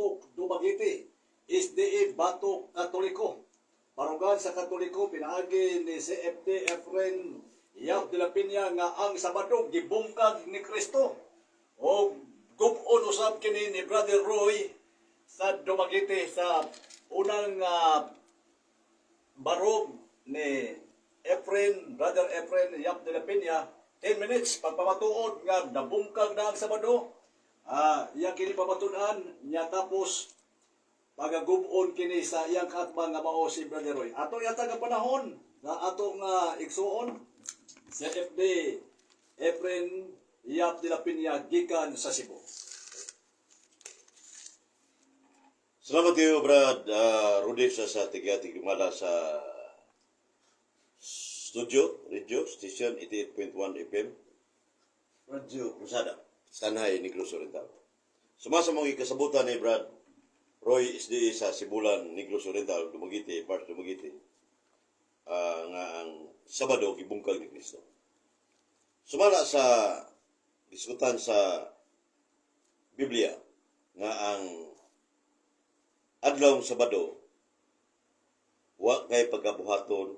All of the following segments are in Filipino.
Batok, Dumaguete, SDA Batok Katoliko. Parugan sa Katoliko, pinaagi ni CFD Efren Yap de la Piña nga ang Sabado gibungkag ni Kristo. O gubon usab kini ni Brother Roy sa Dumaguete sa unang barog ni Brother Efren Yap de la Piña. 10 minutes pagpamatuod nga nabungkag na ang Sabado. Iya kini pamatunan niya tapos pagagubon kini sa iyang katbang nga mao si Brother Roy. Ato yata nga panahon nga atong igsuon sa FD Efren Yap de la Piña gikan sa Cebu. Salamat kayo, Brad Rudy sa tigumala sa studio, radio, station 88.1 FM, Radio Cruzada, Sanhay, Negros Oriental. Sumasamang ikasabutan ni Brad Roy SDA sa Sibulan, Negros Oriental, Dumaguete, Park Dumaguete, nga ang Sabado, gibungkag ni Kristo. Sumala sa diskutan sa Biblia, nga ang adlawng Sabado, wa kay pagkabuhaton,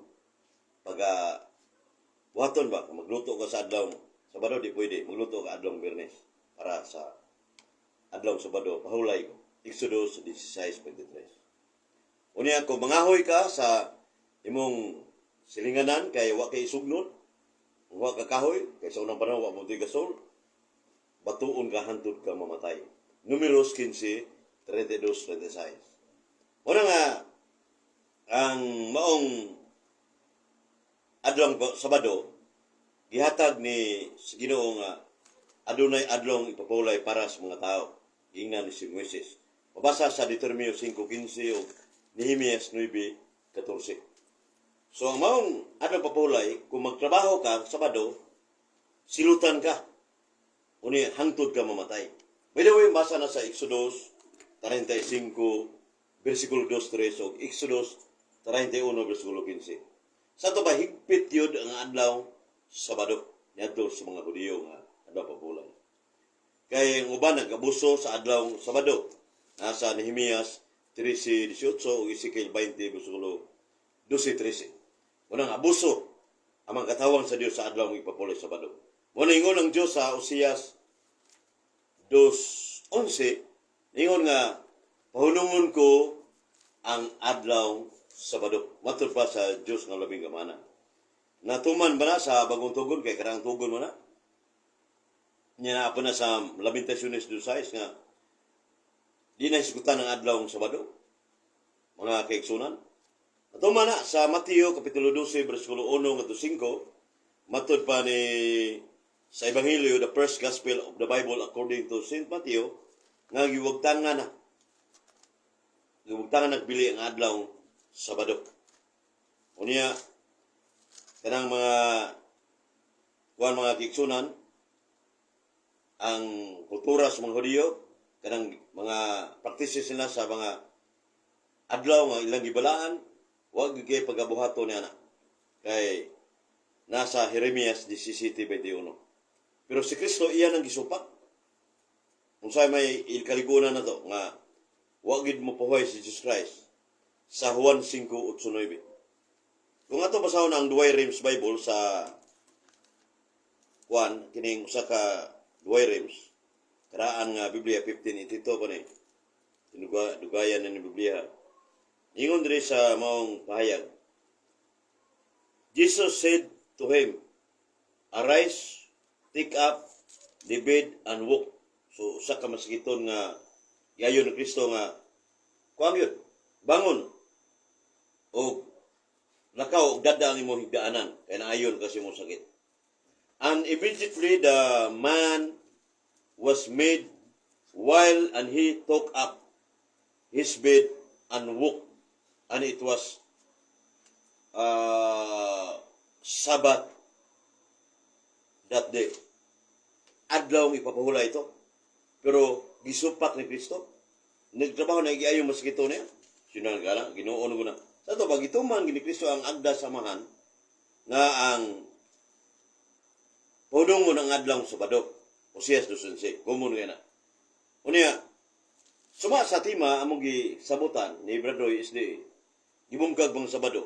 buhaton ba? Magluto ka sa adlawng Sabado, di pwede. Magluto ka adlawng Biyernes para sa adlawng Sabado. Pahulay ko. Exodus 16:23. Unya, kung mangahoy ka sa imong silinganan, kay wa kay sugnod, wa ka kahoy, kay sa unang panahon, wa mo gasol, batuon ka, hantod ka, mamatay. Numeros 15:32-36. Una nga, ang maong adlong Sabado, gihatag ni Ginoo nga adunay adlong ipapulay para sa mga tao. Ingnan ni si Moises. Mabasa sa Deuteronomio 5:15 o Nehemias 9:14. So ang maong adlong papulay, kung magtrabaho ka Sabado, silutan ka. Uni hangtod ka mamatay. By the way, basa na sa Exodus 35 versikulo 2-3 o Exodus 31 versikulo 15. Sa ito ba, higpit yun ang adlaw Sabado. Niyadto sa mga Hudiyo nga adlaw papulay. Kaya ang uban nag-abuso sa adlaw Sabado. Nasa Nehemias 13:18 o Ezekiel 20 versikulo 12-13. Munang abuso ang mga katawang sa Diyos sa adlaw ng ipapulay Sabado. Muna ingon ang Diyos sa Oseas 2:11, ingon nga, pahunungon ko ang adlaw Sabado. Matod pa sa Diyos nga labing gamana. Natuman ba na sa bagong tugon, kay karang tugon mo na? Niya na na sa Lamentaciones 2:6 nga, di na iskutan ang adlaw Sabado. Mga kaiksunan. Natuman na sa Mateo Kapitulo 12, versikulo 1-5, matod pa ni sa Ebanghelyo, the first gospel of the Bible according to St. Matthew, nga giwagtangan na. Giwagtangan nagbili ang adlaw Sabado. Unya, kanang mga kiksunan, ang kultura sa mga Hudiyo, kanang mga practices nila sa mga adlaw nga ilang gibalaan, wag kay pagabuhato niya na. Kay nasa Jeremias 17:21. Pero si Kristo iyan ang gisupak. Kung sa'yo may kaligunan na to, nga wag gid mo pahuay si Jesus Christ sa Juan 5:8-9. Kung ato basahon ang Duway Rims Bible sa Juan, kining usa ka Duway Rims, karaan nga Biblia 15:82 pa ni. Dugayan na ni Biblia. Ingon diri sa maong pahayag. Jesus said to him, "Arise, take up the bed and walk." So, usa ka masakiton nga gayon ni Kristo nga kuan yun, bangon o lakaw og dada ang imong higdaanan kay naayon kasi mo sakit. And immediately the man was made well, and he took up his bed and walked, and it was Sabbath that day. Adlaw ang ipapahula ito. Pero gisupak ni Kristo. Nagtrabaho na iayong maskito niya. Sinang gana, ginuon ko na. Sa ito, pag ituman ni Kristo ang agda samahan, nga ang punong mo ng adlaw Sabado. Oseas 2:11. Kumun nga na. Unya, Suma sa tima among gisabutan ni Bradoy SD gibungkag bang Sabado.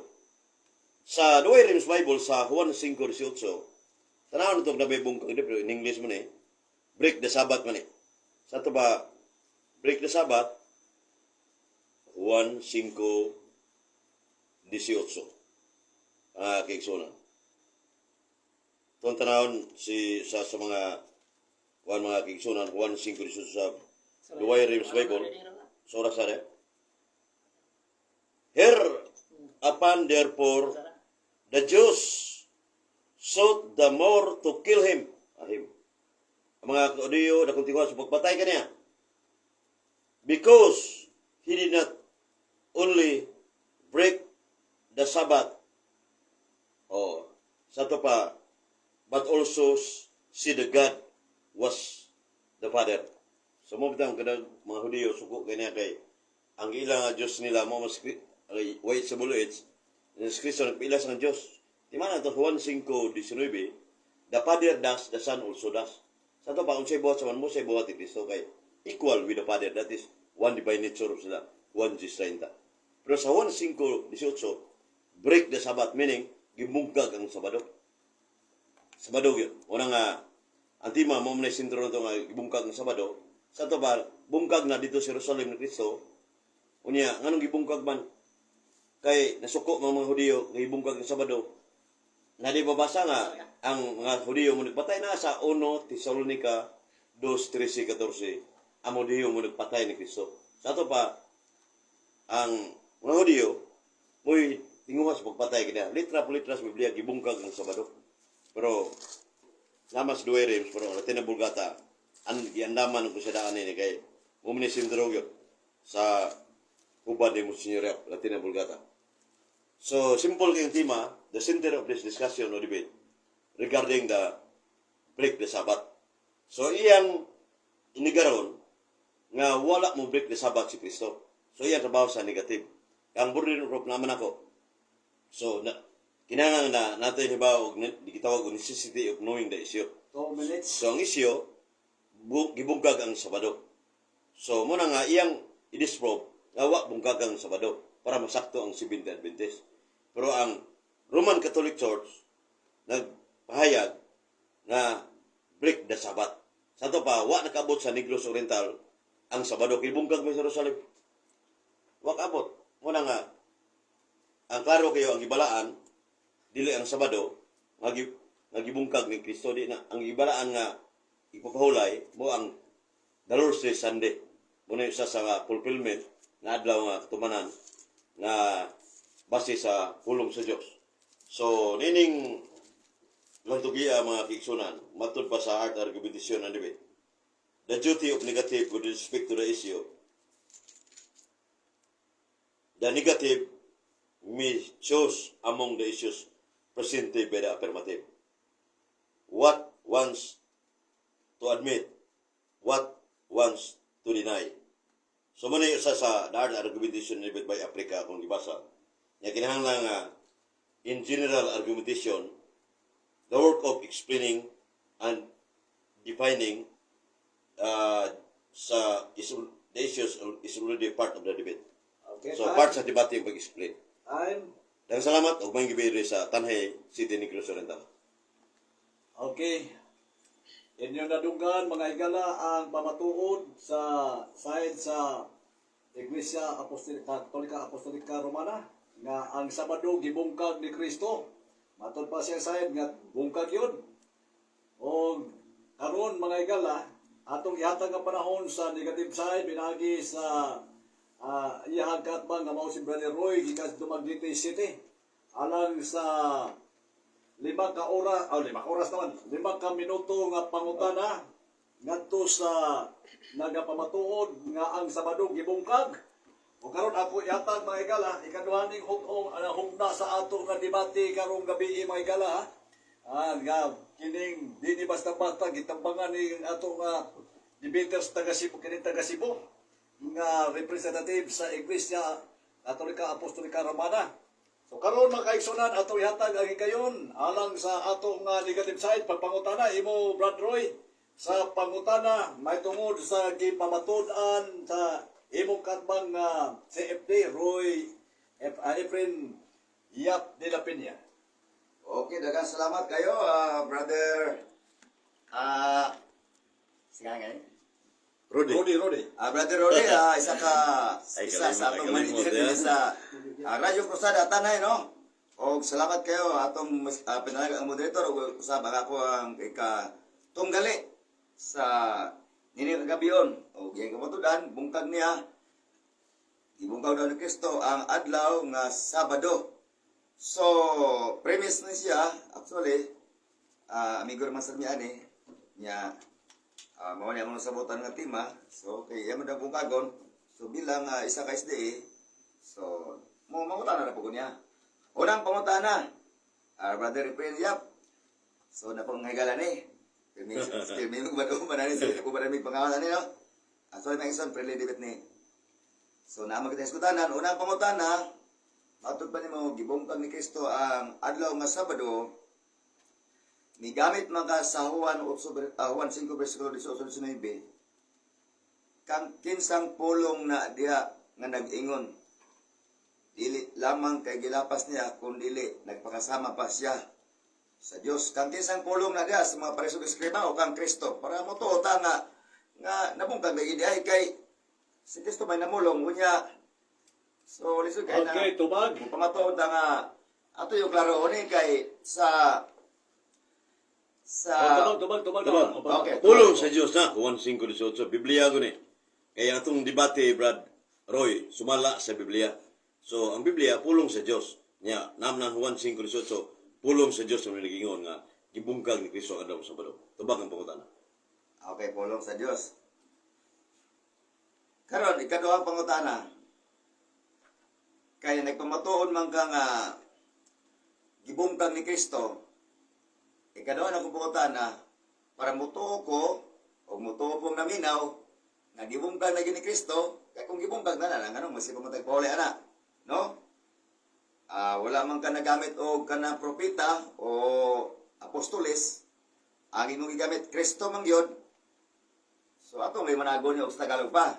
Sa Duay Rims Bible sa Juan 5:18, tanawon itong nabay bungkag dito in English man break the Sabbath man Sa ito ba break the Sabbath Juan 5:18. Kaigsunan. Itong tanawon sa mga kaigsunan Juan 5:18 sa Duay Rims Bible. Sura sa Hereupon therefore the Jews sought the more to kill him. Ang mga Judio nakuntinguhan sa pagpatay kaniya. Because he did not only break the Sabbath. Sa ito pa, but also see the God was the Father. So mo bitang kada mga Judio suko kaniya kay ang ilang Diyos nila mo mas wait sa buluits. Sa Kristo nagpila sa Diyos. Di man ito Juan 5:19, the Father does, the Son also does. Sa ito pa, kung siya'y buhat sa man mo, siya'y buhat ni Kristo kay equal with the Father. That is one divine nature of sila. 1:30. Pero sa Juan 5:18, break the Sabbath, meaning gibungkag ang Sabado. Sabado yun. Unang ang tima mo na sintro na ito nga gibungkag ang Sabado. Sa ito pa, bungkag na dito sa Jerusalem ni Kristo. Unya, nganong gibungkag man? Kay nasuko mga Judio nga gibungkag ang Sabado. Na di babasa nga ang mga Judio mo nagpatay na sa 1 Tesalonica 2:13-14. Ang Judio mo nagpatay ni Kristo. Sa ito pa, ang mga Judio mo'y tinguha sa pagpatay kanya. Litra po litra sa Biblia, gibungkag ang Sabado. Pero, namas Duay Rims, pero Latin na Bulgata, giandaman ko siya daan ni kay Muminisim Drogyo sa hubad ni Monsignor Latin na Bulgata. So, simple kayong tema, the center of this discussion or debate regarding the break the Sabbath. So, iyang inigaron nga wala mo break the Sabbath si Kristo. So, iyang trabaho sa negative. Ang burden of naman ako. So, kinahanglan na natin iba og gitawag og necessity of knowing the issue. 2 minutes. So, ang issue, gibungkag ang Sabado. So, muna nga, iyang i-disprove nga wa bungkag ang Sabado para masakto ang Seventh-day Adventist. Pero ang Roman Catholic Church nagpahayag na break the Sabbath. Sa ito pa, wa nakabot sa Negros Oriental ang Sabado. Kilbungkag mo sa Jerusalem. Wa kabot. Muna nga, ang klaro kayo, ang ibalaan, dili ang Sabado, nagibungkag ni Kristo. Di na, ang ibalaan nga, ipapahulay mo ang the Lord's Day Sunday. Muna isa sa fulfillment na adlaw nga katumanan na base sa pulong sa Diyos. So, nining lantugia mga kigsunan, matod pa sa art argumentation and debate. The duty of negative with respect to the issue. The negative may choose among the issues presented by the affirmative. What wants to admit, what wants to deny. So, muna yung isa sa the art argumentation and debate by Africa kung ibasa. Nga kinahanglan nga, in general argumentation, the work of explaining and defining the issues is already part of the debate. Okay, So, part sa debate yung pag-explain. I'm Daghang salamat ug may gibiri sa Tanhay City, Negros Oriental. okay. Inyo nadunggan mga igala ang pamatuod sa side sa Iglesia Katolika Romana nga ang Sabado gibungkag ni Kristo. Matod pa siya side nga bungkag yun. O karon mga igala, atong ihatag nga panahon sa negative side binagi sa iyahang katbang nga mao si Brother Roy gikas Dumaguete City. Alang sa 5 ka minuto nga pangutana ngadto sa nagapamatuod nga ang Sabado gibungkag. O karon ako ihatag mga igala, ikaduhaning hugna sa ato nga debate karong gabi mga igala. Nga kining dini basta-basta gitambangan ni ato nga debaters taga Cebu, kining taga Cebu nga representative sa Iglesia Katolika Apostolika Romana. So karon mga kaigsunan ato ihatag ang hikayon alang sa ato nga negative side pagpangutana imo Brad Roy sa pangutana may tungod sa gipamatud-an sa imong katbang CFD Roy Efren Yap de la Peña. Okay, dagang salamat kayo, brother. Sige nga eh. Rudy. Brother Rodi, isa Ay, sa atong kalimot, manager ya. sa Radyo Cruzada Tanay, no? O salamat kayo atong pinalaga ang moderator o usab ako ang tunggali sa nini kagabion o giyang kamatudan bungkag niya ibungkaw daw ni Kristo ang adlaw nga Sabado. So, premise na siya, actually, amigo naman sa niya niya, mao niya mong sabutan nga tema. So, kay yaman daw bungkagon. So, bilang isa ka SDA, so, mangutana na po niya. Unang pangutana, Brother Efren Yap. So, napong higala ni. Still, may magbaduman na ni. Sa pumaramig pangalan ni, no? Sorry, mga ison, friendly debate ni. So, naamag kita iskutanan. Unang pangutana, matod pa ni mo, gibungkag ni Kristo ang adlaw nga Sabado, migamit mga sa Juan 5 versikulo 18-19, kang kinsang pulong na diha nga nag-ingon, dili lamang kay gilapas niya, kung dili nagpakasama pa siya sa Dios. Kang kinsang pulong na diha sa mga parisog eskriba o kang Kristo, para mo tuota nga nabungkag na idiay kay si Kristo may namulong unya. So lisod kay na Okay, tubag. pamatuod na nga ato yung klaro ni kay sa Tubag. Okay. Pulong sa Diyos na, Juan 5:18, Biblia ko ni. Kaya atong debate, Brad Roy, sumala sa Biblia. So, ang Biblia, pulong sa Diyos. Nya, namnang Juan 5:18, pulong sa Diyos na nagingon nga, gibungkag ni Kristo ang adlaw sa Sabado. Tubag ang pangutana. Okay, pulong sa Dios. Karon ikaduhang pangutana. Kaya nagpamatuod man ka nga gibungkag ni Kristo. Ikaduhang akong pangutana para mutuo ko o mutuo kong naminaw nga gibungkag na ni Kristo. Kaya kung gibungkag na lang anong masipag mo tagpahuli ana, no? Wala man ka nagamit o kana propeta o apostoles. Ang imong gigamit Kristo man gyud. So ako may managon niya og sa Tagalog pa.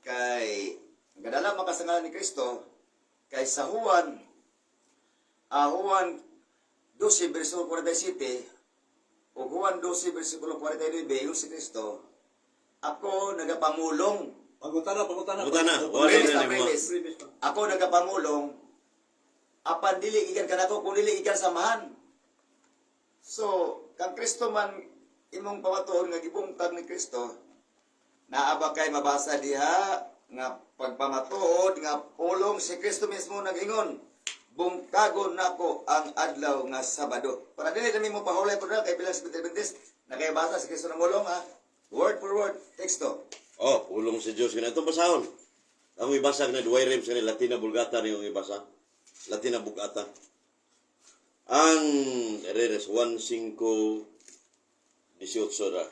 Kay gadala makasangalan ni Kristo kay sa Juan 12 versikulo 47 o Juan 12 versikulo 49 yung si Kristo, ako nagapamulong. Pangutana. Premise na premise. Ako nagapamulong apan dili ikan kanako kung dili ikan samahan. So, kang Kristo man imong pamatuon nga gibungkag ni Kristo, naaba kay mabasa diha nga pagpamatuod nga pulong si Kristo mismo nag-ingon, bungkagon nako ang adlaw nga Sabado. Para dili kami mo pahulay po na kay bilang sa Adventist, nakayabasa si Kristo ng mulong word for word, teksto. Oh, pulong sa Diyos. Ganito basahon. Ang ibasa na duway rems kanil Latina Vulgata yung ibasa. Latina Vulgata. Ang Reres 1:5-18 ra.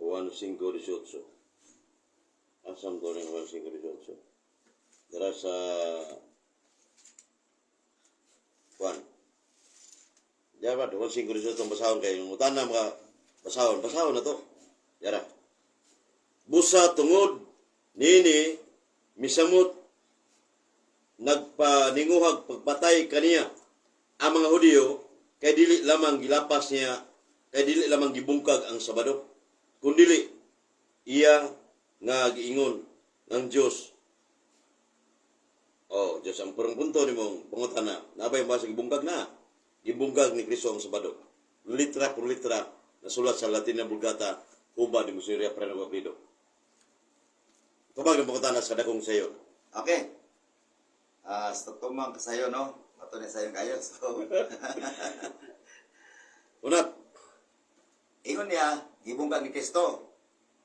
1:5-18. Asam ko rin 1:5-18. Dara sa Juan. Dapat 1:5-18 basahon kayo. Mutan na mga basahon na to. Yara. Busa tungod nini misamot nagpaninguhag pagpatay kaniya ang mga Hudiyo kay dili lamang gilapas niya, kay dili lamang gibungkag ang Sabado, kundi iya nga giingon ng Dios. Oh, Diyos ang purong punto ni mong pangutana. Nabay ba sa gibungkag na? Gibungkag ni Kristo ang Sabado. Litra por litra nasulat sa Latina Vulgata, Cuba de Musiria Preno Guapido. Tubag ang pangutana sa dakong sayo. Okay. Sa tumang kasayo, no? Mato ni sayo kayo. So, Unat, ingon niya, gibungkag ni Kristo.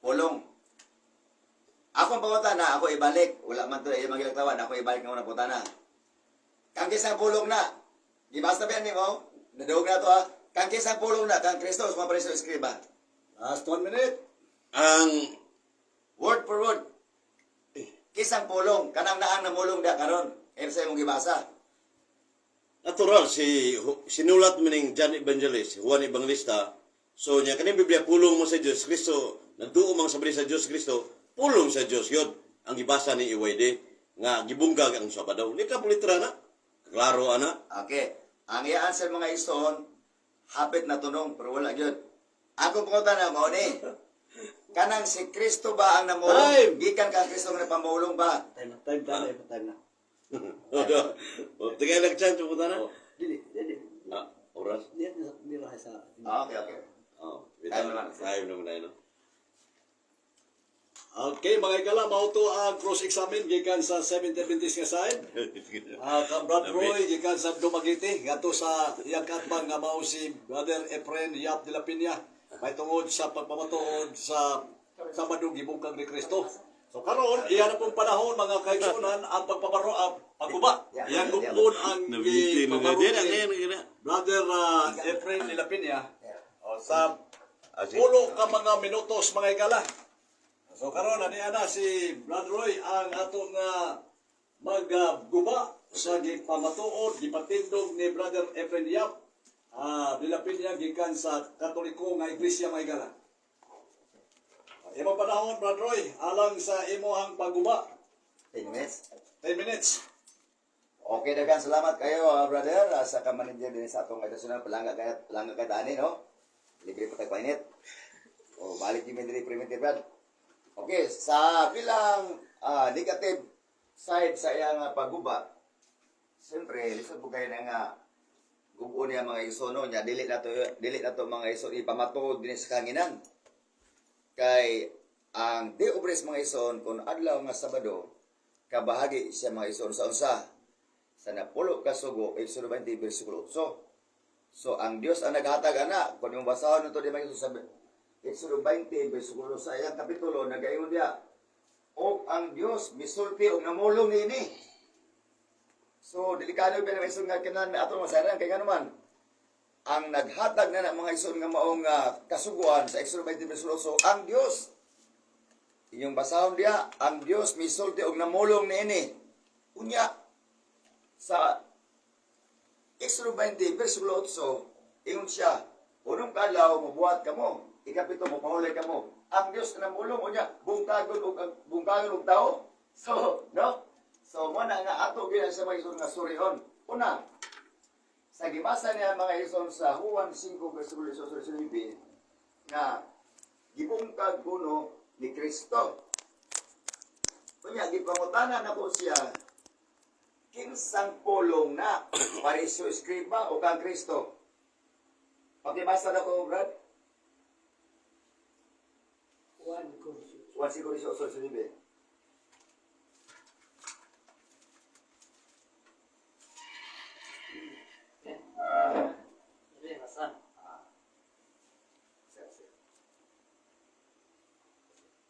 Pulong. Ako ang pangutana, ako ibalik. Wala man to na magiging tawan, ako ibalik ng unang pangutana. Kang kisang pulong na. Di basta ba yan mo? Nadawag na to Kang kisang pulong na, kang Kristo, sa mga parisong eskriba. Last 1 minute. ang Word for word. Kisang pulong, kanang naang namulong da karon. Ano sa imong gibasa? natural sinulat mo ning John Evangelist, Juan Evangelista. So niya kaning Biblia pulong mo sa Dios Kristo nagtuo mang sabri sa Dios Kristo, pulong sa Dios yun. Ang gibasa ni EYD nga gibunggag ang Sabado. Lika litra na. Klaro ana. Okay. Ang i-answer mga ison, hapit na tunong, pero wala yun. Ako pangutan na mo ni. Kanang si Kristo ba ang namulong? Time! Gikan ka Kristo nga napamulong ba? Time na. Tingay nag-chance mo na. Dili. Oras. Dili sa... Okay, okay. Time naman. Time naman na yun. Okay, mga ikala, mauto ang cross-examine gikan sa 770 nga side. Brad Roy, gikan sa Dumaguete, gato sa iyang katbang nga mao si Brother Efren Yap de la Piña. May tungod sa pagpamatuod sa Sabado gibungkag ni Kristo. So karon, iyan na pong panahon mga kaigsunan ang pagpaparo pagguba. Iyan gupon ang Brother Efren de la Piña. Sa pulo ka mga minutos mga ikala. So karon ani ana si Brad Roy ang atong magguba sa gipamatuod gipatindog ni Brother Efren Yap dilapin niya gikan sa Katoliko nga iglesia may gala. Imo panahon Brad Roy alang sa imong pagguba 10 minutes. 10 minutes. Okay, dagan salamat kayo, brother, sa ka-manager din sa atong edusyon palangga kay tani, no? Libre pa tayo painit. O, balik yung diri primitive, Brad. Okay, sa bilang negative side sa iyang pagguba, siyempre, lisod po kayo na nga gubo niya mga isono niya, dili na to mga iso, ipamatuod din sa kanginan. Kay, ang di obres mga ison, kung adlaw nga Sabado, kabahagi siya mga ison sa unsa, sa napulo kasugo, Exodo 20, versikulo 8. So, ang Diyos ang naghatag ana, kung yung basahon nito di mga ison sa Exodo 20, versikulo sa iyang kapitulo, nagayon diya, o ang Diyos misulti o namulong nini. So, delikado ba na ison nga kinan atong masaran, kaya nga naman, ang naghatag na mga ison nga maong kasuguan sa Exodo 20, versikulo 8, ang Diyos, inyong basahon diya, ang Diyos misulti o namulong nini. Unya, sa Exodo 20, versikulo 8, ingon siya, unong kalaw, mabuhat ka mo, ikapito mo, pahulay ka mo. Ang Diyos na namulong, unya, bungkagon og tao. So, no? So, muna nga ato gina sa mga ison nga surion. Una, sa gibasa niya mga ison sa Juan 5, versikulo 19, nga, gibungkag kuno ni Kristo. Unya, gipangutanan na po siya, kinsang pulong na Parisyo Eskriba o kang Kristo. Pakibasa na ko, Brad. 1 Corintios 8:9.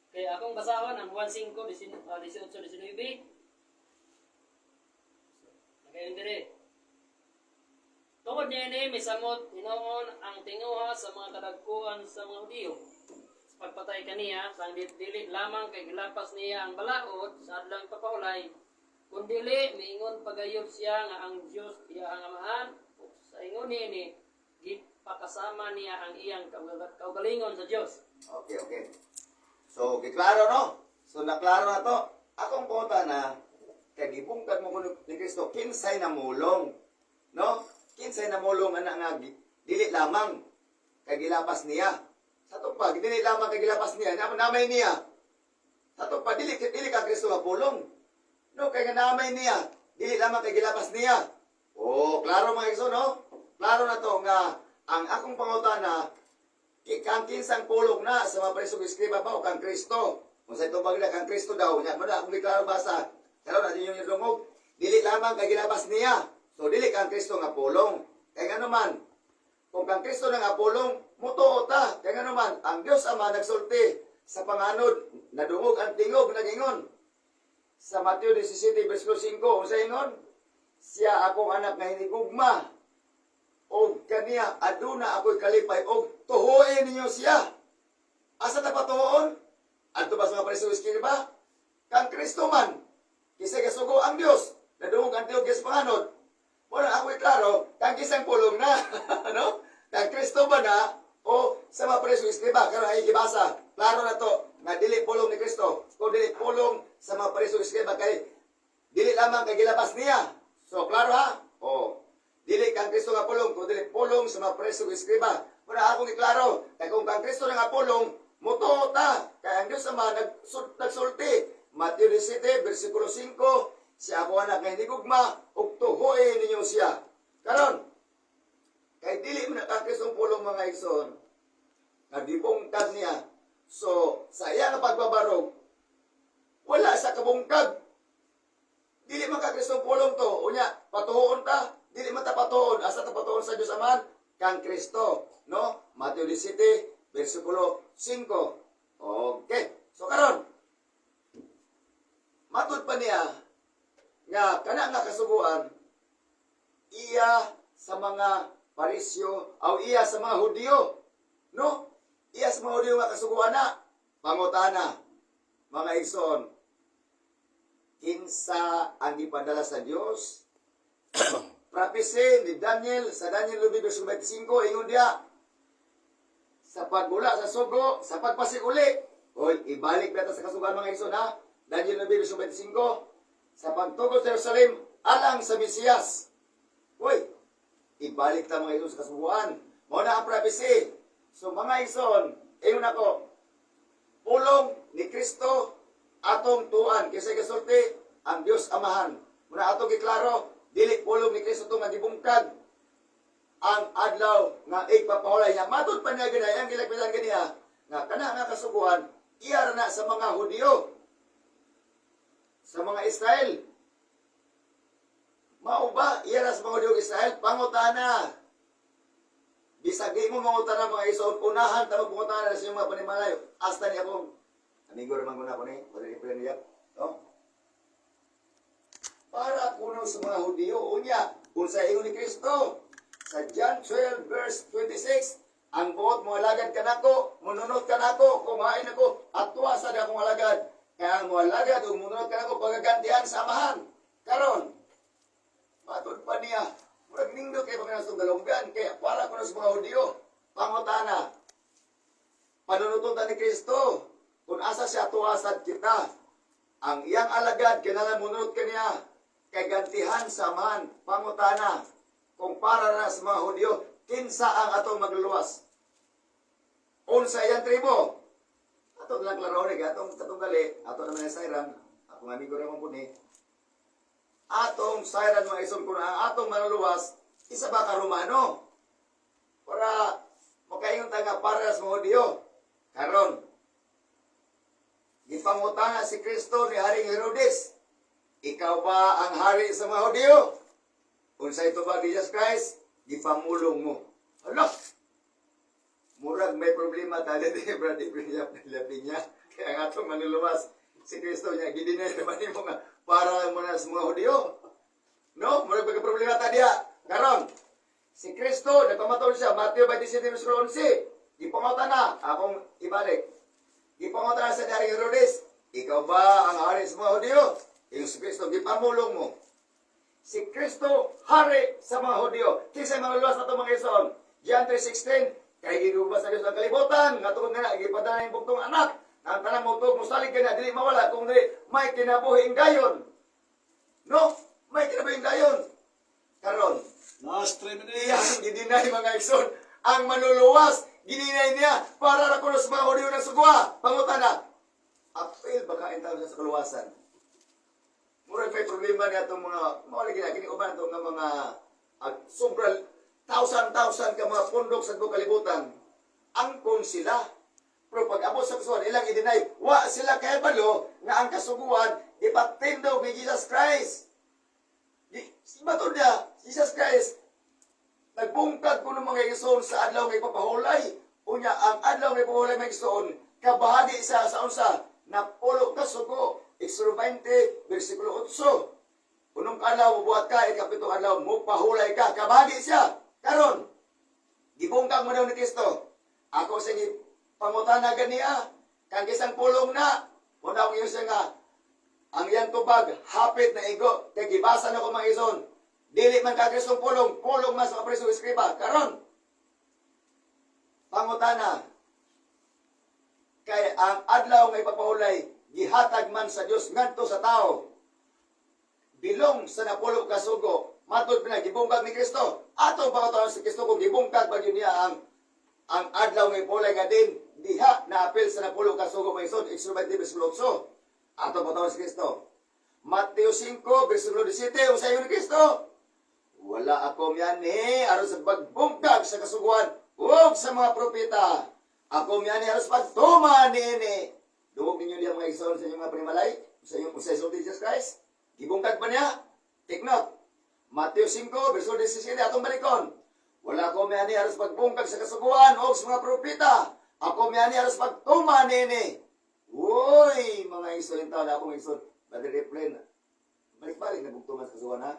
Kaya akong basahon ang 1:5, 18-19. Nagayon dire. Tungod niya ini, misamot, hinoon ang tinguha sa mga kadagkuhan sa mga Hudiyo. Sa pagpatay kaniya, sa dili lamang kay gilapas niya ang balaod sa adlang papahulay, kundili, miingon pagayod siya nga ang Diyos iyang amahan, ug sa ingon niya gipakasama niya ang iyang kaugalingon sa Diyos. Okay. So, kiklaro, no? So, naklaro na to. Akong kota na, kagibungkag mo ni Kristo, kinsay na mulong. No? Kinsay na mulong na nga, dili lamang, kagilapas niya. Sa to pa, dili lamang kagilapas niya, namay niya. Sa to pa, dili ka Kristo nga pulong. No, kaya namay niya, dili lamang kagilapas niya. Oh, klaro mga iso, no? Klaro na to nga, ang akong pangutana, kang kinsang pulong na sa mga Parisyo Eskriba ba o kang Kristo. Kung sa itong bagay kang Kristo daw, niya, muna akong klaro basa. Karon natin yung dungog, dili lamang kagilabas niya. So, dili kang Kristo nga pulong. Kaya nga naman, kung kang Kristo na nga pulong, mutuo ta. Kaya nga naman, ang Diyos Ama nagsulti sa panganod, nadungog ang tingog, nagingon. Sa Mateo 17, versikulo 5, kung sa ingon, siya akong anak na hinigugma. O kaniya, aduna ako'y kalipay, o tuhuin ninyo siya. Asa na patuhoon? Adto ba sa mga Parisyo Eskriba? Kang Kristo man. Kisay kasugo ang Diyos. Nadungog ang tiyog sa panganod. Muna ako'y klaro, kang kisang pulong na. Ano? Kang Kristo ba na, o sa mga preso iskriba karon ay gibasa. Klaro na to nga dili pulong ni Kristo, kung dili pulong sa mga preso iskriba kay dili lamang kay gilabas niya. So klaro ha? O dili kang Kristo nga pulong, kung dili pulong sa mga preso iskriba. Muna akong iklaro, kay kung kang Kristo nga pulong, mutuo ta. Kay ang Diyos Ama nagsulti. Mateo 17, versikulo 5, siya ako anak nga hindi gugma, ug tuhoy ninyo siya. Karon, kay dili mo na kang Kristong pulong mga igsoon, nagibungkag niya. So, sa iya nga pagbabarog, wala sa kabungkag. Dili man kang Kristong pulong to. Unya, patuhoon ta. Dili man ta patuhoon. Asa ta patuhoon sa Diyos Aman? Kang Kristo. No? Mateo 17, versikulo 5. Okay. So, karon, matud pa niya nga kana nga kasuguan iya sa mga Parisyo o iya sa mga Hudyo, no? Iya sa mga Hudyo nga kasuguan na pangutana mga igsoon, kinsa ang ipadala sa Dios? Prophecy ni Daniel sa Daniel 9:25 ingon dia sa pagbula sa sugo, sa pagpasiguli. Oy, ibalik natin sa kasuguan mga igsoon ha. Daniel 9:25 sa pagtugon sa Jerusalem alang sa Mesiyas. Uy, ibalik ta mga igsoon sa kasuguan. Mao na ang prophecy. So mga igsoon, ingon ako, pulong ni Kristo atong tuan kisay kasulti ang Dios Amahan. Muna atong giklaro, dili pulong ni Kristo tong nga gibungkag ang adlaw nga igpapahulay niya. Matud pa niya ganay ang gilagbilan ganiya nga kana nga kasuguan iya na sa mga Hudyo, sa mga Israel. Mao ba iya na sa mga Hudyo Israel? Pangutana. Bisag di mo mangutana mga igsoon, unahan ta magpangutana sa mga panimalayo. Hasta niya akong amigo naman muna ko ni, wala ni pala niya. No? Para kuno sa mga Hudyo, unya, kung sa ingon ni Kristo, sa John 12 verse 26, ang buot mo alagad ka nako, mununod ka nako, kumain ako, at tuwa sa akong alagad. Kaya ang mo alagad, mununod ka nako, pagagantihan sa amahan. Karon, matud pa niya, murag nindot kay mga nasong dalunggan, kaya para kuno sa mga Hudyo, pangutana, panunutuntan ni Kristo, kung asa siya tuwasad kita, ang iyang alagad, kinalang mununod ka niya, kay gantihan sa amahan, pangutana, kung para na sa mga Hudyo, kinsa ang atong magluluwas? Unsa iyang tribo? Atong lang klaro ni atong katunggali, atong naman ang sayran, akong amigo ramon po ni. Atong sayran mga ison kuno ang atong manluluwas, isa ba ka Romano? Para makaingon ta nga para sa mga Hudyo. Karon, gipangutana si Kristo ni Haring Herodes, ikaw ba ang hari sa mga Hudyo? Unsa ito ba Jesus Christ? Gipamulong mo. Hala! Murag may problema tayo din, Brady Pinya. Kaya nga itong manluluwas si Kristo niya, gidinay naman mo nga para mo na sa mga Hudyo. No? Murag may problema tayo diya. Karon, si Kristo, nagpamaton siya, Mateo 27:11. Gipangutan na, akong ibalik. Gipangutan na sa Haring Herodes, ikaw ba ang hari sa mga Hudyo? Yung si Kristo, gipamulong mo. Si Kristo, hari sa mga Hudyo. Kisay manluluwas na itong mga ison. John 3:16, kay gigubas sa Diyos ang kalibutan, nga tungkol nga, ipadala yung bugtong anak, ang tanang mong musalig ka na, dili mawala, kung dili, may kinabuhing gayon. No? May kinabuhing gayon. Karon, Last 3 minutes. iyang gidinay mga ison, ang manluluwas, gidinay niya, para na kuno sa mga Hudyo ng sugwa. Pangutana, apil baka ang tawag sa kaluwasan. Murag may problema niya itong mga, mawala kinauban itong mga sobrang thousand ka mga pundok sa buong kalibutan. Angkon sila. Pero pag abot sa kasuhan, ilang i-deny, wa sila kaya balo nga ang kasuguan, ipatindog ni Jesus Christ. Ibatod niya, Jesus Christ, nagbungkag ko ng mga igsoon sa adlaw ng ipapahulay. Unya, ang adlaw ng ipapahulay mga igsoon, kabahagi sa unsa, na pulo ka sugo. Exodus 20, versikulo 8. Unong adlaw, bubuhat ka, ikapitong adlaw, mupahulay ka, kabahagi siya. Karon, gibungkag mo daw ni Kristo. Ako sa pangutana ganiya, kang isang pulong na, muna akong siya nga, ang iyang tubag, hapit na igo, kay gibasa na ko mga ison. Dili man ka Kristong pulong mas mga preso iskriba. Karon, pangutana, kay ang adlaw nga ipapahulay gihatag man sa Dios ngadto sa tao. Bilong sa napulo ka sugo, matud na gibungkag ni Kristo. Atong pangutanon si Kristo kung gibungkag ba yun niya ang adlaw nga ipahulay nga din diha na apil sa napulo ka sugo mga isod, Exodus 20 versikulo 8. Atong pangutanon si Kristo. Mateo 5 versikulo 17 usayon ni Kristo. Wala ako miyani aron sa pagbungkag sa kasuguan ug sa mga propeta. Ako miyani aron sa pagtuman niini. Dugog ninyo diya mga igsoon sa inyong mga panimalay sa inyong sa Jesus Christ. Gibungkag pa niya. Take note. Mateo 5 versikulo 17 atong balikon. Wala ako miyani aron sa pagbungkag sa kasuguan ug sa mga propeta. Ako miyani aron sa pagtuman niini. Uy, mga igsoon taon ako mga igsoon. Brother Efren, balik-balik na bugtuman sa kasuguan ha.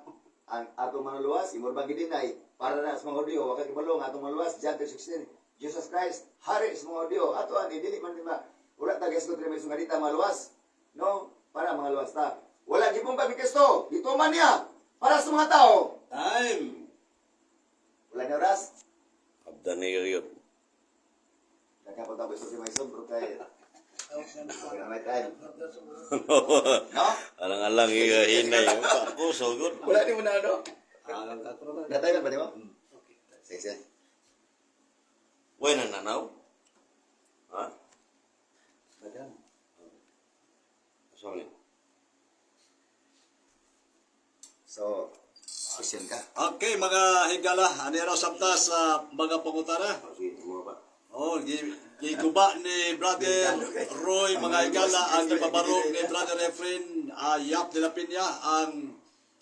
Ang atong manluwas, imurbang gidinay, para na sa mga audio, wakag ibalong atong manluwas, John 3:16, Jesus Christ, hari sa mga audio, ato ani, dili man lima, wala tagas ko trimay sungadita maluwas, no? Para mga luwas ta. Wala gipong kami Kristo, gituman niya, para sa mga tao. Time! Wala niya oras. Abdan niyo yun. Nagkapot ako sa may sombro kay, wala may time. No? No? Alang-alang hinay. Ako, so good. Wala di mo na ano? Alang ka ko Natay ba di mo? Sige, sige. Uy, nananaw? Ha? Sorry. So, question ka. Okay, mga higala, anira sabta sa mga pangutana. Sige, mo ba? Oh, giguba ni Brother Roy, mga higala, ang ipabarog ni Brother Efren, Yap de la Piña, ang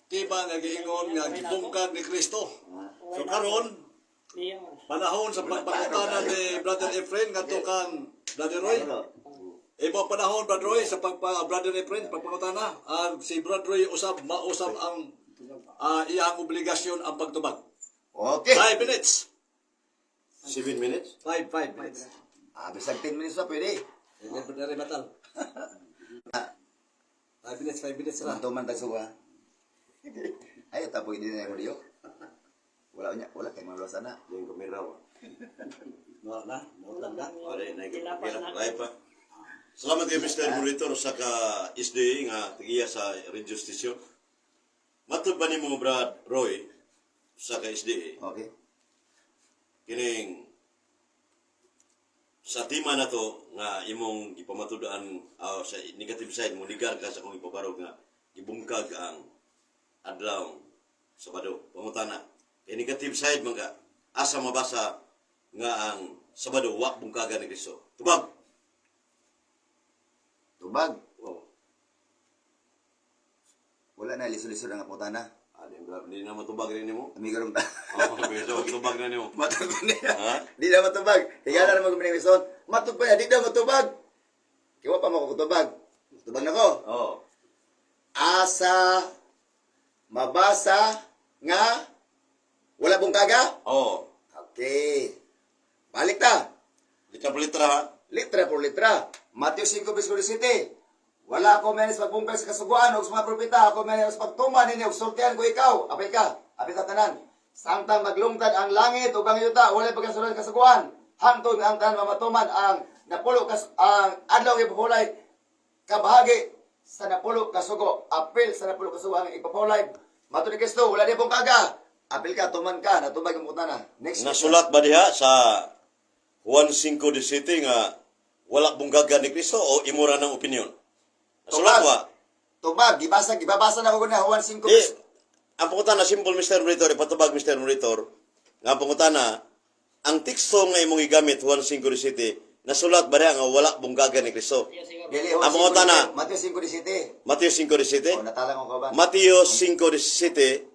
tiba nga giingon nga gibungkag ni Kristo. So karon, panahon sa pagpangutana ni Brother Efren ngadto kang Brother Roy. Ibo panahon Brother Roy sa Brother Efren pagpangutana, si Brother Roy mausab ang iyang obligasyon ang pagtubag. Okay. 5 minutes. 7 minutes? 5 minutes. Bisag 10 minutes na pwede. Yan po na rin batal. 5 minutes na. Tuman tagsuga. Ay, tapo hindi na yung audio. Wala kay mga luwas na. Yung kamera ko. Wala na. Wala na. Wala na yung kamera. Live pa. Salamat kayo Mr. Monitor sa ka-SDA nga tigiya sa radio station. Matod ba ni mo Brad Roy sa ka-SDA? Okay. Kining sa tima na to nga imong ipamatudaan sa negative side mo ligar ka sa kung ipabarog nga ibungkag ang adlaw Sabado pangutana kay negative side man ka asa mabasa nga ang Sabado wa bungkagan ni Kristo tubag Tubag. oh Wala na liso-liso na nga putana. hindi na matubag rin nimo Amigo rin ta. so tubag na nimo Matug niya. ha Di na matubag. Higala na mag-uminig ison. Matug pa niya. Di na matubag. Kiwa pa makukutubag. Tubag na ko. oh Asa mabasa nga wala bungkaga? oh Okay. Balik ta. litra per litra ha Litra por litra. Mateo 5:17. Wala ako menes pagbungkag sa kasuguan o sa mga propeta. Ako menes pagtuman ninyo. Sultihan ko ikaw. Apay ka. Apay ka tanan. Samtang maglungtad ang langit o ang yuta. Wala pagkasunod kasuguan. Hantod ang tanan mamatuman ang napulo ang adlaw ipapulay. Kabahagi sa napulo kasugo. Apil sa napulo kasugo ang ipapulay. Matod ni Kristo. Wala di bungkaga. Apil ka. Tuman ka. Natubag ang putana. Next. nasulat ba diha sa Juan 5:17 nga wala bungkagan ni Kristo o imura ng opinion? Nasulat ba? Tubag. Gibabasa na ko na. Juan 5. Di, ang pangutana, simple Mr. Monitor, ipatubag Mr. Monitor, nga ang pangutana, ang teksto nga imong igamit, Juan 5:17, nasulat ba diha nga wala bungkagan ni Kristo? Dili, Ang pangutana, Mateo 5:17. Mateo 5:17, Natalang ko ba? Mateo 5:17,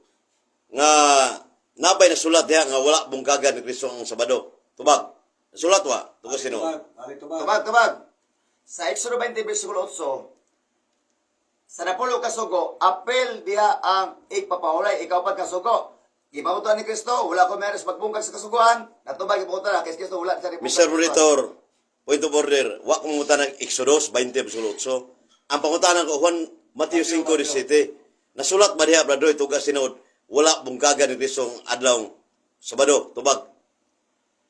nga nabay nasulat diha nga wala bungkagan ni Kristo ang Sabado. Tubag. Nasulat wa? Tugos sino? Tubag. Sa Exodus 20, versikulo 8, sa napulo kasugo, apel diha ang ipapahulay, ikaw pag kasugo. Ipamutuan ni Kristo, wala ko meron sa pagbungkag sa kasuguan. Natubag ipamutuan na, kasi Kristo wala sa ribungkag. Mr. Monitor, point of order, wa kong mangutan ng Exodus 20, versikulo 8. Ang pangutanan ko, Juan Mateo 5:17, nasulat ba diha, brado, tugas sinod, wala bungkagan ni Kristo ang adlaw Sabado, tubag.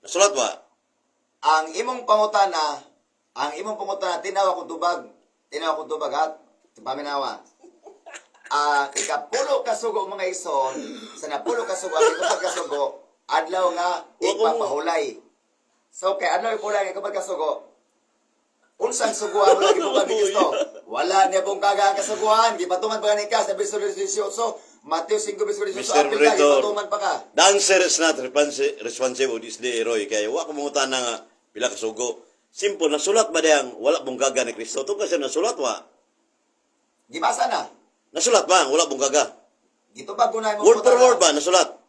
Nasulat ba? ang imong pangutana, tinawa kong tubag ha, paminawa. Ikapulo kasugo mga ison, sa napulo kasugo, ang ikapag kasugo, adlaw nga ipapahulay. So, kay adlaw ipulay, ikapag kasugo, unsang suguan mo lagi bukag ni Kristo? Wala niya pong kaga kasuguan, di patungan pa ka sa verso 18. Mateo 5:18, Mr. apil ka, di Moderator. patungan pa ka. The answer is not responsive o disdi eroy kaya wa ko mangutan nga pila ka sugo. Simple nasulat ba diyang wala bungkaga ni Kristo? Ito kasi nasulat wa. Gibasa na. Nasulat ba wala bungkaga? Dito ba gunay mo Word for word ba nasulat?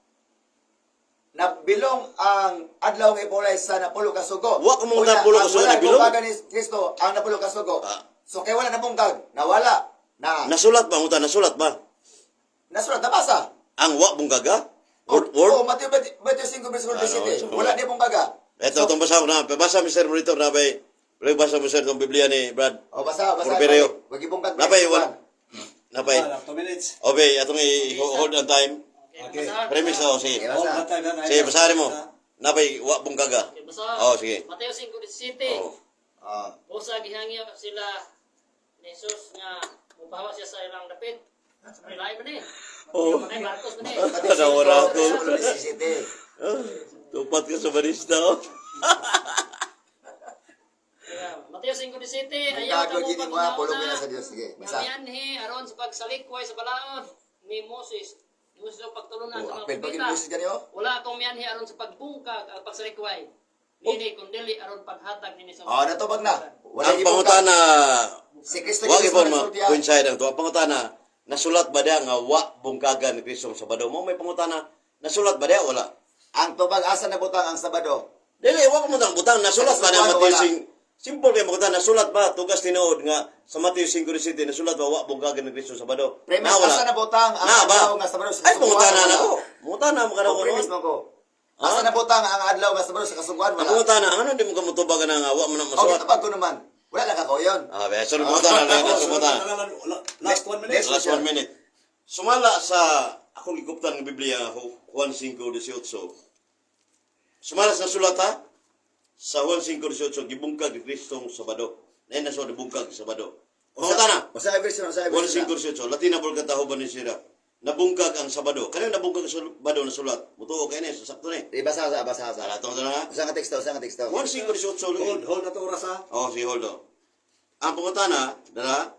Nabilong ang adlaw nga ipulay sa napulo kasugo. Wa ko mong napulo ka sugo, Wala nabilong? bungkaga ni Kristo ang napulo kasugo. So kay wala na bungkag, nawala. Nasulat ba ngutan nasulat ba? Nasulat nabasa. Ang wa bungkaga? Word Oh, word. Mateo 5:17. no, Wala di bungkaga. Ito itong basa ko na. Basa Mr. Monitor na bay. Basa Mr. itong Biblia ni Brad. Oh, basa. Porfirio. Wag ibungkag. Napay wala. Napay. 2 minutes. Okay, atong i-hold ang time. Okay. basahan. Premise na sige. Okay, All basa. that time na Sige, basahin mo. Napay wa bungkaga. Okay, basahan. Oh, sige. Mateo 5:17. Oh. Usa gihangyo sila ni Jesus nga mupahawa siya sa ilang dapit. Sa lain man eh. Oh. Kay Marcos man eh. Nawala ko. Mateo 5:17. Tupat ka sa barista. Oh. Kaya, Mateo 5:17, Ang ayaw gago ka mo gini mo ha, pulong pagkunauna. na sa Dios. Sige, basa. Ngamianhi aron sa pagsalikway sa balaod ni Moses. Moses ang pagtulunan Oh, sa mga apel pag propeta. English gani oh. Wala akong mianhi aron sa pagbungkag ang pagsalikway. Nini kundi aron paghatag nini sa Oh, natubag na. Wala Ang pangutana, Si Kristo wag Ginoo ipon sa sultihan. coincide ang tuwa. Pangutana, nasulat ba diya nga wa bungkagan ni Kristo sa Sabado? Mo may pangutana, nasulat ba diya? Wala. Ang tubag asa na butang ang Sabado. Dili, wa ko mo butang. Nasulat ba diya Wala. Mateo 5? Simple kay pangutana, nasulat ba? Tugas tinuod nga sa Mateo 5:17, nasulat ba wa bungkagan ni Kristo sa Sabado? Premise Na, wala. asa na butang ang Na ba? adlaw nga Sabado sa Ay, kasuguan, pangutana wala. na ko. Pangutana mo ka na Oh, premise ko. mo ko. Asa na butang ang adlaw nga Sabado sa kasuguan, Ang wala. pangutana, ano di mo ka mutubagan nga wa mo na Oh, masulat? kitubag ko naman. Wala lang ako yun. Beso na pangutana na sumutan. Last 1 minute. Last 1 minute. Sumala sa akong giguptan ng Biblia, Juan 5:18. Sumala sa sulata sa Juan 5:18, gibungkag ni Kristong Sabado. Nay na so gibungkag sa Sabado. Pangutana, Basta version, basta Juan version. 5:18, Latina bol katahuban ni sira. Nabungkag ang Sabado. Kanang nabungkag ang Sabado na sulat. Mutuo kay ni sakto ni. Basa. Sala to na. Basa nga teksto. Juan 5:18. Hold na to oras ha. Oh, si Holdo. Ang pangutana, dala,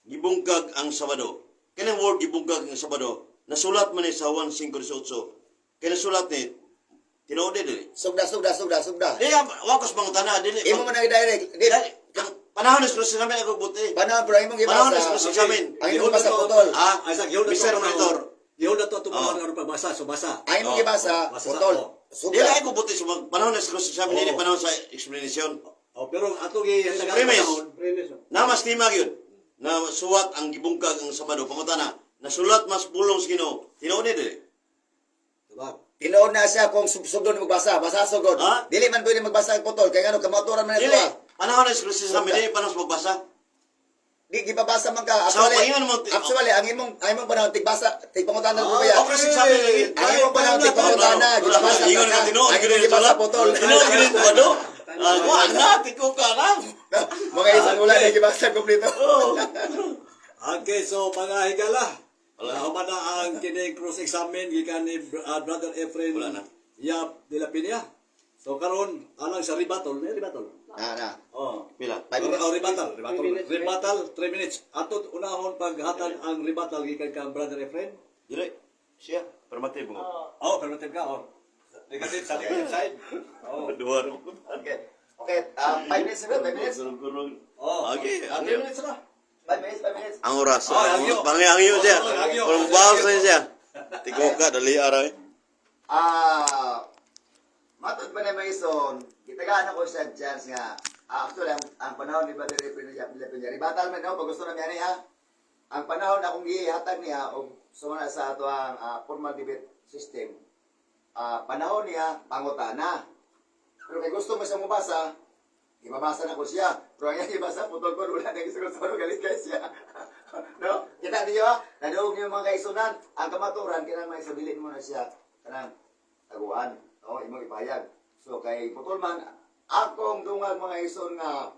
gibungkag ang Sabado. Kanang word gibungkag ang Sabado, nasulat man ni sa Juan 5:18. Kaya nasulat ni, tinuod dili. Sugda. Di, wakos pangutana, dili. Imo mo na direct. Di, Panahon na sa namin ako buti. Panahon, pero imong Panahon na gibasa. sa amin. Ang imong basa putol. Ah, Isaac, hold na Mr. to. Monitor. Hold na to tumakan Oh. nga pagbasa. So basa. Ang imong Oh, gibasa, basa. putol. Oh. Dili Sugda. ako buti sa panahon na sa amin, Oh. dili panahon sa explanation. Oh, pero ato gi Premise. Namas timag yun. Na suwat ang gibungkag ang Sabado. Pangutana, nasulat mas pulong sa Ginoo. Tinuod dili. Diba? Tinuod na siya kung sugod mo magbasa. Basa sugod. Ha? Dili man pwede magbasa ang putol. Kaya ano, kamaturan man ito Dili. ah. Panahon na sa amin, dili panahon sa magbasa. Di gipabasa man ka. Sa Actually, pahingan mo- ang imong panahon tigbasa, tigpangutan na Ah, mo kaya. Okay, sa amin. Ang imong panahon tigpangutan na, gipabasa Ingon man ka ka. tinuod, Ang gini imong gibasa putol. Tinuod gini Sabado. Wa na, tiko ka na. Mga isang ulan na gibasa kompleto. Okay, so mga higala. Wala. Nahuman na ang kining cross-examine gikan ni Brother Efren Wala na. Yap de la Piña. So karon alang sa rebuttal, may rebuttal. Na. Oh. Pila. 5 minutes. Oh, rebuttal, 3 minutes. Atot unahon paghatag ang rebuttal gikan ka Brother Efren. Dili. Siya, permative mo. Oh, permitted ka oh. Negative sa negative side. Oh. Dua ro. Okay. Okay, 5 minutes na 5 minutes. Kurang-kurang. Oh. Okay, 3 ano? minutes na. 5 minutes. Ang oras. Oh, hangyo. Hangyo siya. Oh, hangyo. Kurang bawas na siya. Tiko ka, dali araw. Matod ba na may ison, itagaan ako sa chance nga, actually, ang panahon ni Brother Efren ribatal man, no? Pag gusto namin yan, ha? Ang panahon akong gihatag niya, o sumana sa ato ang formal debate system, panahon niya, pangutana. Pero kay gusto mo siyang mabasa, ibabasa na ko siya. Pero ang ibasa, putol ko, wala na gusto galit kayo siya. No? Kita niyo ha? Nadoog niyo mga kaisunan, ang kamaturan, kinang may sabilin mo na siya, kanang taguan. O, imong ipayag. So kay putol man akong dungag mga ison nga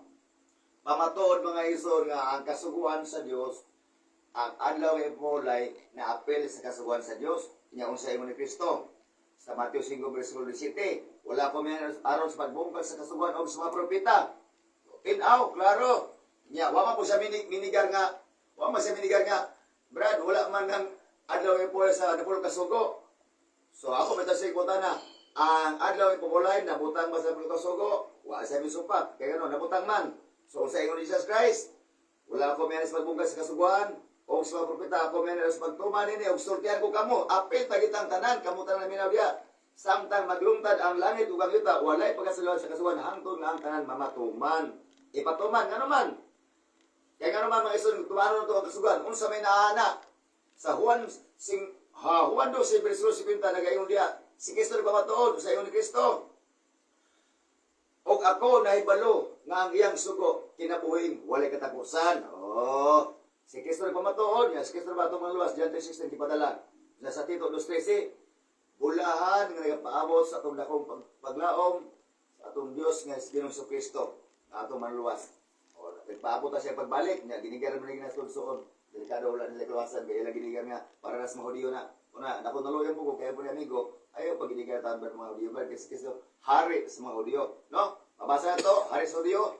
pamatuod mga ison nga ang kasuguan sa Dios ang adlaw nga ipulay na apel sa kasuguan sa Dios inya unsay ingon ni Kristo sa Mateo 5 bersikulo 17 wala ko man aron sa pagbungkag sa kasuguan og sa mga propeta tinaw klaro nya wa man po siya minigar nga Brad wala man nang adlaw nga ipulay sa napulong kasugo so ako metasig ko na ang adlaw nga ipulay nabutang ba sa napulong kasugo wa sa misupak kay gano nabutang man so sa ingon ni Jesus Christ wala ko man sa pagbungkag sa kasuguan o sa mga propeta ako meron sa pagtuman nini o sultihan ko kamo apil tagitang tanan kamo tanan minaw diya samtang maglungtad ang langit ug ang yuta walay pagkasuluhan sa kasuguan hangtod nga ang tanan mamatuman ipatuman ngano man kaya ngano man mga isun tumanon to ang kasuguan unsa may naana sa Juan 12 bersikulo 50 nagayon diya si Kristo nagpamatuod sa ingon ni Kristo og ako nahibalo nga ang iyang sugo kinabuhing walay katapusan si Kristo nagpamatuod niya, si Kristo nagpamatuod mga luwas, John 3:16, ipadala. Sa Tito 2:13, bulahan nga nagpaabot sa atong dakong paglaom, sa atong Diyos nga si Ginong Kristo, na atong manluwas. Nagpaabot na siya pagbalik niya, ginigar mo na ginastulsoon. Delikado wala nila kawasan, kaya lang ginigar nga, para nas mga Hudiyo na. Una, nakunaluyan po ko, kaya po ni amigo, ayaw pag ginigar tayo mga Hudiyo, ba? Kasi Kristo, hari sa mga Hudiyo. No? Mabasa na to, hari sa Hudiyo.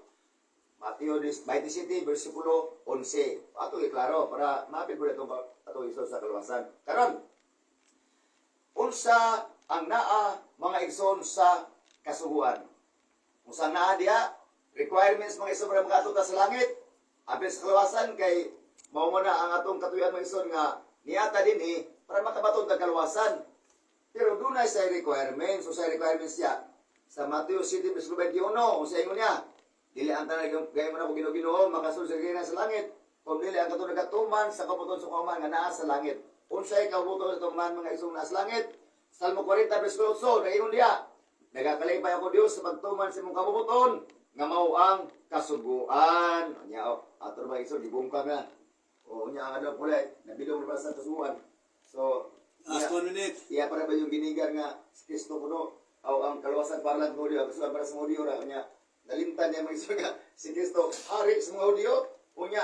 Mateo 27, versikulo 11. Ato klaro para mapil ko itong ato iso sa kaluwasan. Karon, unsa ang naa mga igsoon sa kasuguan? Unsa naa diya? Requirements mga igsoon para makatuta sa langit. Apil sa kaluwasan kay mao na ang atong katuyan mga igsoon nga niata din para makabaton sa kaluwasan. Pero dunay sa requirements, sa requirements siya. Sa Mateo 7, versikulo 21, unsa ingon niya? Dili ang tanang gaya mo na ko Ginoo makasul sa gina sa langit. Kung dili ang katong nagatuman sa kabuton sa kauman nga naa sa langit. Unsay kabuton sa tuman mga isong naa sa langit? Salmo 40 bersikulo 8 naingon diya. Nagakalipay ako Dios sa pagtuman sa imong kabuton nga mao ang kasuguan. Nya ato ba iso dibungkag na. Nya ang adlaw pulay nabilong ba sa kasuguan. So Last 1 minute. iya para ba yung ginigar nga si Kristo kuno aw ang kaluwasan para lang Hudiyo kasuguan para sa Hudiyo ra nya nalimtan niya mga nga si Kristo hari sa mga Hudiyo unya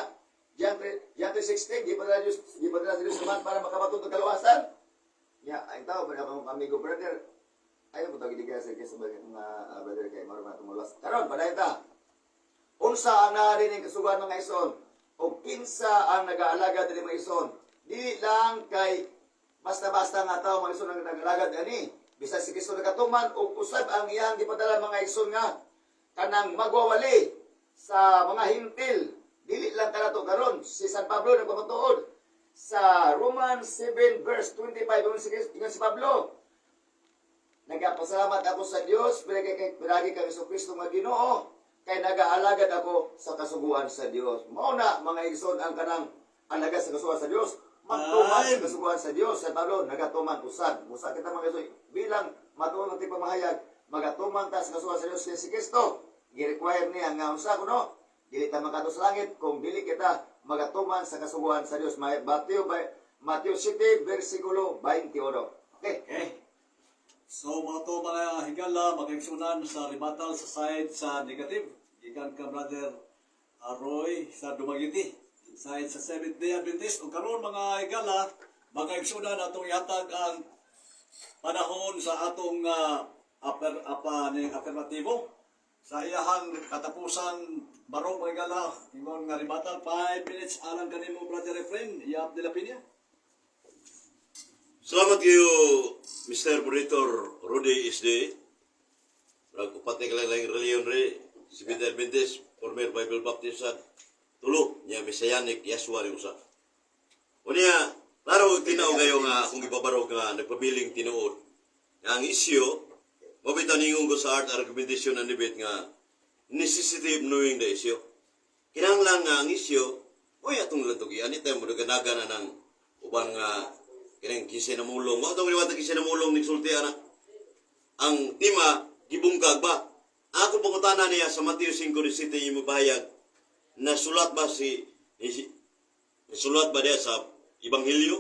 John 3:16 gipadala Diyos naman para makabaton ng kaluwasan niya ay tao ba na akong amigo brother ayaw mo tawag gidiga sa Kristo mga brother kay maro na tumulas karon paday ta unsa ang narinig kasuguan mga ison o kinsa ang nag-aalaga dili mga ison dili lang kay basta-basta nga tao mga ison ang nag-aalaga ani bisan si Kristo nagatuman og usab ang iyang gipadala mga ison nga kanang magwawali sa mga hintil. Dili lang kanato karon si San Pablo nagpamatuod sa Romans 7 verse 25 ingon si Pablo. Nagapasalamat ako sa Dios pinagi kay Kristo nga Ginoo kay nagaalagad ako sa kasuguan sa Dios. Mao na mga igsoon ang kanang alagad sa kasuguan sa Dios. Magtuman sa kasuguan sa Dios. San Pablo nagatuman usad. Musa kita mga igsoon bilang matuon ng tipamahayag magatuman ta sa kasuguan sa Dios si Kristo. Gi-require niya nga unsa kuno dili ta makato sa langit kung dili kita magatuman sa kasuguan sa Dios. Mateo 7 versikulo 21. Okay. So mga to mga higala mag-igsunan sa rebuttal sa side sa negative. Gikan ka brother Roy sa Dumaguete. Side sa Seventh-day Adventist. O karon mga higala mag-igsunan atong yatag ang panahon sa atong affirmatibo. Sa iyahang katapusan barong mga gala, ingon nga rebuttal, 5 minutes alang kanimo brother Efren, Yap de la Piña. Salamat kayo, Mr. Monitor Rudy Isde. Upat ni kalalang reliyon re, Seventh-day Adventist, former Bible Baptist, tulo niya Messianic Yaswa ni usa. O niya, laro tinaw kayo nga akong ipabarog nga nagpabiling tinuod. Ang isyo, mabita ningon ko sa art argumentation and debate nga necessity of knowing the issue. Kinahanglan nga ang isyo, uy atong lantugi, anytime mo naganaga na ng uban nga kinang kisinamulong. Mga itong liwatang kisinamulong ni sulti ana. Ang tema, gibungkag ba? Ako pangutana niya sa Mateo 5:17 yung mabahayag na sulat ba sulat ba diya sa Ebanghelyo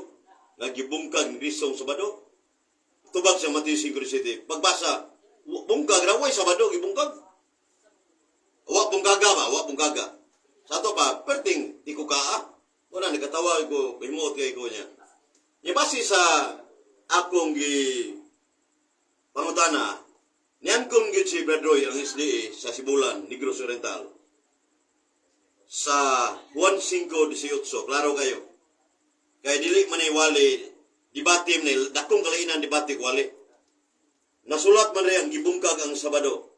nga gibungkag ni Kristo ang Sabado? Tubag sa Mateo 5:17. Pagbasa, bungkag na way Sabado ibungkag. Wa bungkaga ba, wa bungkaga. Sa to ba perting tikukaa. Wala nagatawa ko himuot kay ko niya. Nya base sa akong gi pangutana, niyan kong gyud si Bradoy ang SDA sa Sibulan, Negros Oriental. Sa Juan 5:18, klaro kayo. Kaya dili man ay wali debate man dakong kalainan debate wali. Nasulat man rin ang gibungkag ang Sabado.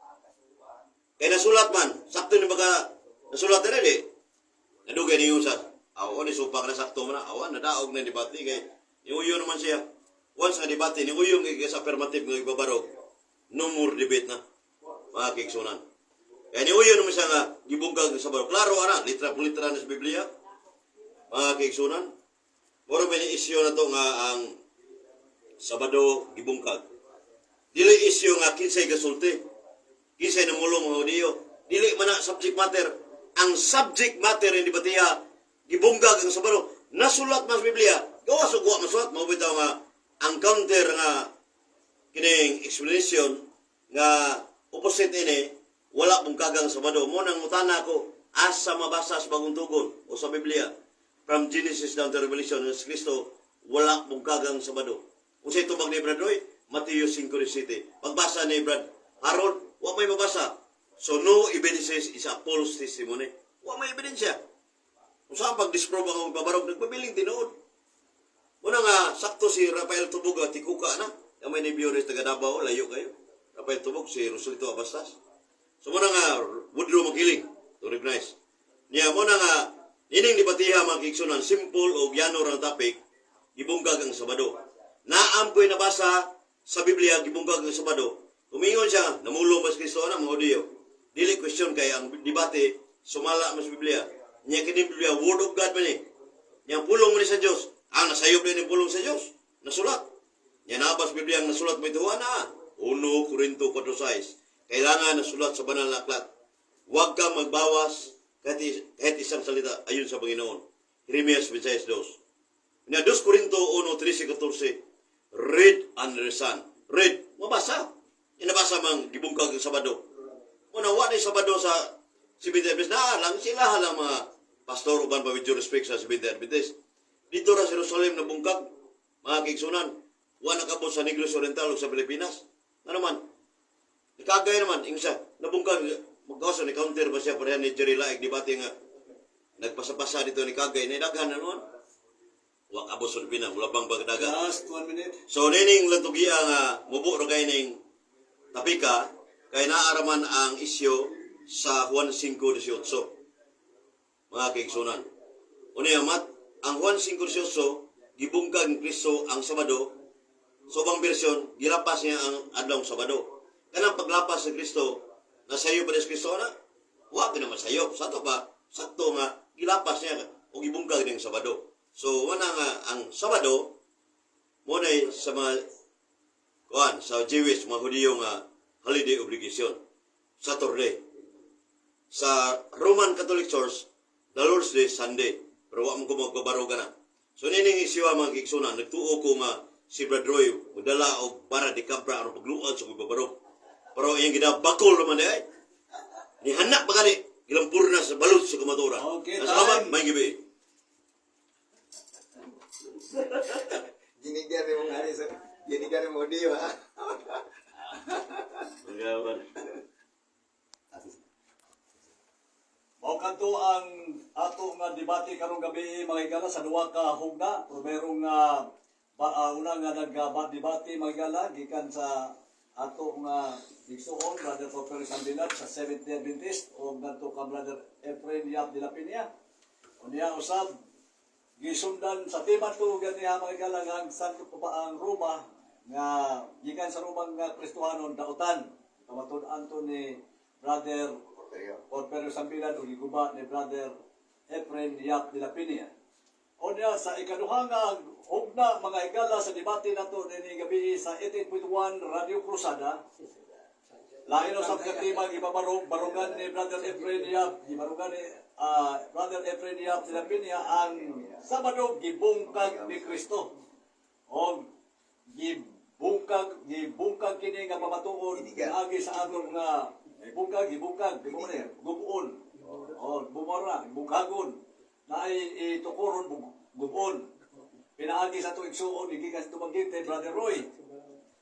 Kaya nasulat man, sakto ni baga nasulat na rin eh. Nadugay ni Yusat. Awa ni supak na sakto man na. Awa, nadaog na debate kay niuyo naman siya. Once nga debate, niuyo kay sa affirmative nga ibabarog. No more debate na. Mga kiksunan. Kaya niuyo naman siya nga gibungkag ang Sabado. Klaro ana, litra po litra na sa Biblia. Mga kiksunan. Moro may isyo na to nga ang Sabado gibungkag. Dili isyo nga kinsay gasulti. Kinsay namulong mga Hudiyo. Dili man na subject matter. Ang subject matter ni debatiya gibunggag ang Sabado. Nasulat mas Biblia. Gawa sa guwa masulat. Mabitaw nga ang counter nga kining explanation nga opposite ini wala bungkagang Sabado. Mo nang utana ko asa mabasa sa Bagong Tugon o sa Biblia. From Genesis down to Revelation ng Kristo wala bungkagang Sabado. Kung sa itubag ni Bradoy, Matthew 5:17. Pagbasa ni Brad Harold, wa may mabasa. So no evidences is a false testimony. Wa may ebidensya. Kung saan pag-disprove ang babarog, nagpabiling tinuod. Muna nga, sakto si Rafael Tubog at tikuka na. Yung may nibiyores taga Davao, layo kayo. Rafael Tubog, si Rosalito Abastas. So muna nga, Woodrow Magiling, to recognize. Niya, muna nga, ining debatiha mga kiksunan, simple o gyano ng topic, gibunggag ang Sabado. Naampoy nabasa sa Biblia, gibunggag ang Sabado. Tumingon siya, namulong mas Kristo na mga Hudiyo. Dili question kay ang debate, sumala mas Biblia. Niya kini Biblia, Word of God man eh. Niya pulong man sa Diyos. Nasayop din yung pulong sa Diyos. Nasulat. Niya nabas Biblia ang nasulat mo ito, na. 1 Corinto 4:6. Kailangan nasulat sa banal na aklat. Huwag kang magbawas kahit isang salita ayon sa Panginoon. Jeremias 26:2. Niya 2 Corinto 1:13-14. Read and understand. Read. Mabasa. Inabasa mang gibungkag ang Sabado. Una, wala Sabado sa Seventh Adventist. Lang sila halang mga pastor uban pa with due respect sa Seventh Adventist. Dito ra sa Jerusalem na bungkag, mga kigsunan, wala nakabot sa Negros Oriental o sa Pilipinas. Na naman, ikagay naman, ingsa, nabungkag, magkawasan ni counter ba siya parehan ni Jerry Laik, di bati nga, nagpasapasa dito ni Kagay, na daghan na naman. Wala kabot sa Pilipinas, wala bang bagdaga. Last 1 minute. So, nining lantugia nga, mubo ro kay ning tapika, kay naaraman ang isyo sa Juan 5:18. Mga kigsunan. Una yamat, ang Juan 5:18, gibungkag ni Kristo ang Sabado. So, bang version, gilapas niya ang adlong Sabado. Kanang paglapas sa Kristo, nasayo ba ni Kristo na? Huwag na masayo. Sato ba? Sakto nga, gilapas niya o gibungkag niya ang Sabado. So, wala nga ang Sabado, muna sa mga sa Jewish, mga Hudiyo nga holiday obligation. Saturday. Sa Roman Catholic Church, the Lord's Day, Sunday. Pero wala mong kumagbabaroga na. So, nining isiwa mga kiksunan, nagtuo ko nga si Brad Roy, magdala o para di kabra, ano pagluad sa magbabarog. Pero yung ginabakol naman ay, nihanak pa gani, gilampur na sa balot sa kumatura. Okay, salamat, time. may gibi. Ginigan mo nga rin sa... Ginigan mo di ba? Mao kanto ang ato nga debate karong gabi mga igala sa duwa ka hugna. Pero merong una nga nag-debate mga igala gikan sa ato nga igsuon Brother Popper Sandilag sa Seventh Day Adventist o ngadto ka Brother Efren Yap de la Piña. Unya usab gisundan sa tema to ganiha mga igala nga ang santo pa ang Roma nga gikan sa Roma nga Kristohanon dautan. Kamatud-an to ni Brother Porperio Sambilan o giguba ni Brother Efren Yap de la Piña. O niya, sa ikaduha nga hugna mga igala sa debate nato ni gabi sa 88.1 Radio Cruzada. Lain o sa katima gibabarungan ni Brother Efren Yap, gibarungan ni Brother Efren Yap de la Piña ang Sabado gibungkag ni Kristo. O gibungkag kini nga pamatuon agi sa atong nga bungkag gubon. Bumara, bungkagon na ay itukuron gubon. Pinaagi sa tuig suon gikan sa Tubanggite, Brother Roy.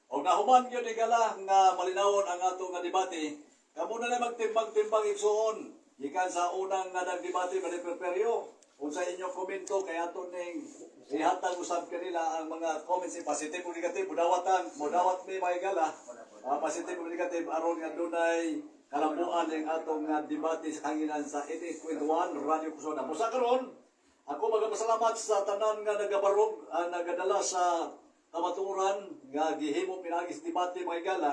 O nahuman yun igala nga malinawon ang atong nga debate, kamo na magtimbang-timbang igsuon. Gikan sa unang nga nagdebate ba ni Perperio, kung sa inyong komento kay aton ning ihatag usab kanila ang mga comments positive o negative, mudawat ni mga igala. Positive o negative aron nga dunay kalabuan ang atong nga debate sa kanginan sa 88.1 Radio Kusona. Musa karon, ako magpasalamat sa tanan nga nagabarog, nagadala sa kamaturan nga gihimo pinagis debate mga igala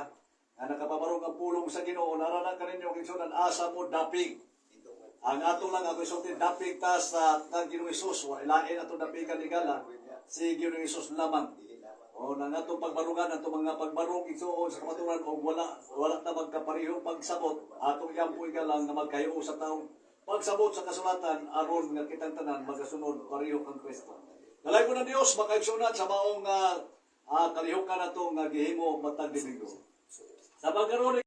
nga nakapabarog ang pulong sa Ginoo. Naranan kaninyo kingsunan asa mo dapig. Ang ato lang ako isulti dapig ta sa Ginoong Hesus, ilain ato dapigan ni igala si Ginoong Hesus lamang. O nang atong pagbarugan ato mga pagbarog igsuon sa kamaturan og wala na magkaparehong pagsabot atong yampo igalang nga magkahiyo sa taong pagsabot sa kasulatan aron nga kitang tanan magasunod pareho kang Kristo. Nalay ko na Dios makaigsunan sa maong kalihukan nato nga gihimo matag Domingo. Sa pagkaroon